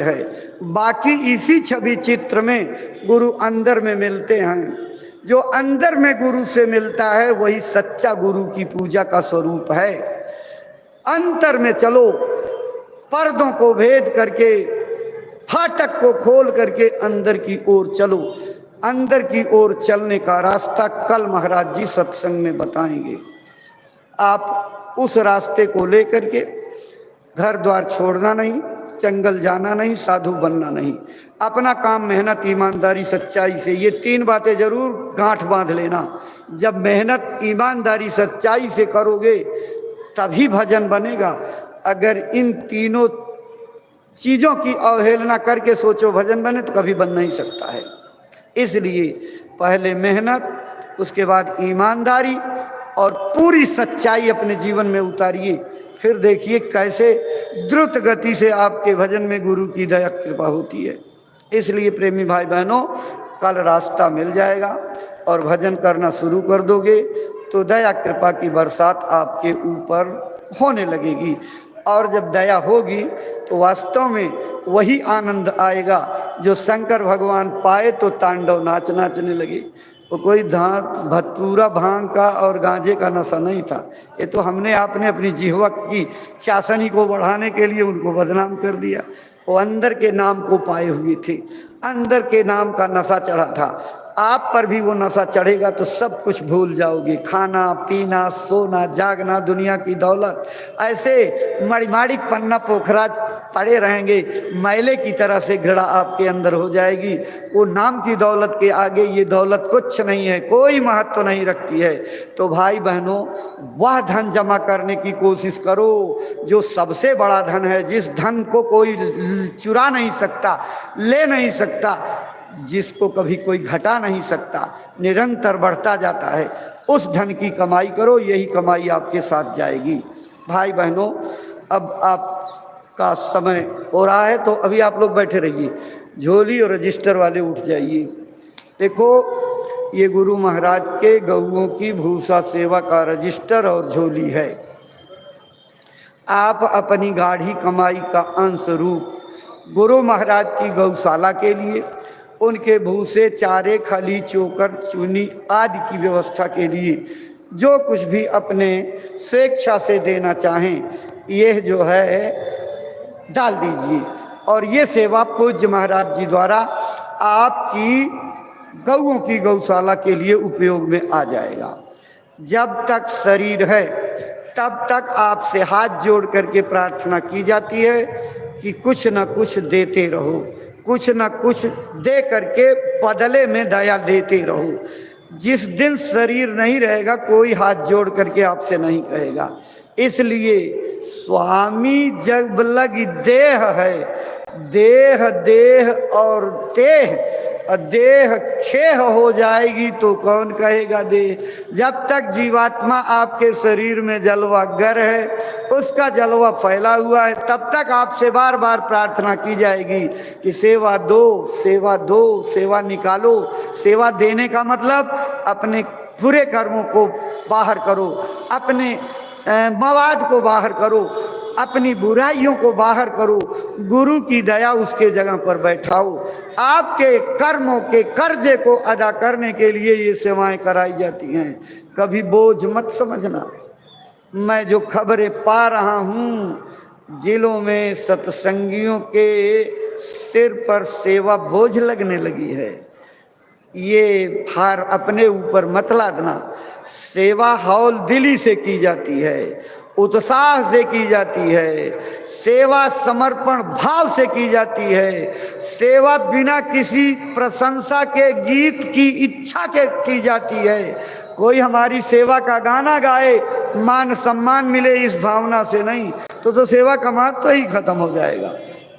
है। बाकी इसी छवि चित्र में गुरु अंदर में मिलते हैं। जो अंदर में गुरु से मिलता है वही सच्चा गुरु की पूजा का स्वरूप है। अंतर में चलो, पर्दों को भेद करके, फाटक को खोल करके अंदर की ओर चलो। अंदर की ओर चलने का रास्ता कल महाराज जी सत्संग में बताएंगे। आप उस रास्ते को लेकर के घर द्वार छोड़ना नहीं, जंगल जाना नहीं, साधु बनना नहीं। अपना काम मेहनत, ईमानदारी, सच्चाई से, ये तीन बातें जरूर गांठ बांध लेना। जब मेहनत, ईमानदारी, सच्चाई से करोगे तभी भजन बनेगा। अगर इन तीनों चीज़ों की अवहेलना करके सोचो भजन बने तो कभी बन नहीं सकता है। इसलिए पहले मेहनत, उसके बाद ईमानदारी और पूरी सच्चाई अपने जीवन में उतारिए। फिर देखिए कैसे द्रुत गति से आपके भजन में गुरु की दया कृपा होती है। इसलिए प्रेमी भाई बहनों, कल रास्ता मिल जाएगा और भजन करना शुरू कर दोगे तो दया कृपा की बरसात आपके ऊपर होने लगेगी। और जब दया होगी तो वास्तव में वही आनंद आएगा जो शंकर भगवान पाए तो तांडव नाचने लगे। वो कोई भतूरा, भांग का और गांजे का नशा नहीं था। ये तो हमने आपने अपनी जिह्वा की चाशनी को बढ़ाने के लिए उनको बदनाम कर दिया। वो अंदर के नाम को पाए हुए थे, अंदर के नाम का नशा चढ़ा था। आप पर भी वो नशा चढ़ेगा तो सब कुछ भूल जाओगे। खाना पीना, सोना, जागना, दुनिया की दौलत, ऐसे मड़िमाड़िक पन्ना पोखरा पड़े रहेंगे। मैले की तरह से घड़ा आपके अंदर हो जाएगी। वो नाम की दौलत के आगे ये दौलत कुछ नहीं है, कोई महत्व नहीं रखती है। तो भाई बहनों, वह धन जमा करने की कोशिश करो जो सबसे बड़ा धन है, जिस धन को कोई चुरा नहीं सकता, ले नहीं सकता, जिसको कभी कोई घटा नहीं सकता, निरंतर बढ़ता जाता है। उस धन की कमाई करो, यही कमाई आपके साथ जाएगी। भाई बहनों, अब आपका समय हो रहा है तो अभी आप लोग बैठे रहिए, झोली और रजिस्टर वाले उठ जाइए। देखो, ये गुरु महाराज के गऊओं की भूसा सेवा का रजिस्टर और झोली है। आप अपनी गाढ़ी कमाई का अंश रूप गुरु महाराज की गौशाला के लिए, उनके भूसे, चारे, खली, चोकर, चूनी आदि की व्यवस्था के लिए जो कुछ भी अपने स्वेच्छा से देना चाहें, यह जो है डाल दीजिए। और ये सेवा पूज्य महाराज जी द्वारा आपकी गौओं की गौशाला के लिए उपयोग में आ जाएगा। जब तक शरीर है तब तक आपसे हाथ जोड़ करके प्रार्थना की जाती है कि कुछ न कुछ देते रहो, कुछ न कुछ दे करके बदले में दया देते रहो। जिस दिन शरीर नहीं रहेगा कोई हाथ जोड़ करके आपसे नहीं कहेगा। इसलिए स्वामी जब लग देह है, देह देह और देह खेह हो जाएगी तो कौन कहेगा देह। जब तक जीवात्मा आपके शरीर में जलवा गर है, उसका जलवा फैला हुआ है, तब तक आपसे बार बार प्रार्थना की जाएगी कि सेवा दो, सेवा दो, सेवा निकालो। सेवा देने का मतलब अपने बुरे कर्मों को बाहर करो, अपने मवाद को बाहर करो, अपनी बुराइयों को बाहर करो, गुरु की दया उसके जगह पर बैठाओ। आपके कर्मों के कर्जे को अदा करने के लिए ये सेवाएं कराई जाती हैं। कभी बोझ मत समझना। मैं जो खबरें पा रहा हूँ, जिलों में सत्संगियों के सिर पर सेवा बोझ लगने लगी है। ये भार अपने ऊपर मत लादना। सेवा हौल दिली से की जाती है, उत्साह से की जाती है, सेवा समर्पण भाव से की जाती है, सेवा बिना किसी प्रशंसा के गीत की इच्छा के की जाती है। कोई हमारी सेवा का गाना गाए, मान सम्मान मिले, इस भावना से नहीं तो सेवा का महत्व तो ही खत्म हो जाएगा।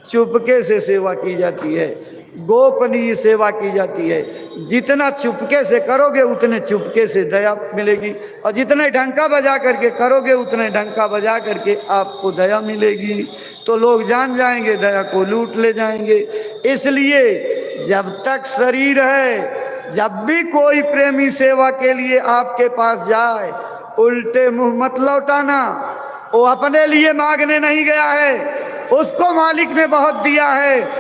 चुपके से सेवा की जाती है, गोपनीय सेवा की जाती है। जितना चुपके से करोगे उतने चुपके से दया मिलेगी, और जितने डंका बजा करके करोगे उतने डंका बजा करके आपको दया मिलेगी। तो लोग जान जाएंगे, दया को लूट ले जाएंगे। इसलिए जब तक शरीर है, जब भी कोई प्रेमी सेवा के लिए आपके पास जाए, उल्टे मुंह मत लौटाना। वो अपने लिए मांगने नहीं गया है, उसको मालिक ने बहुत दिया है।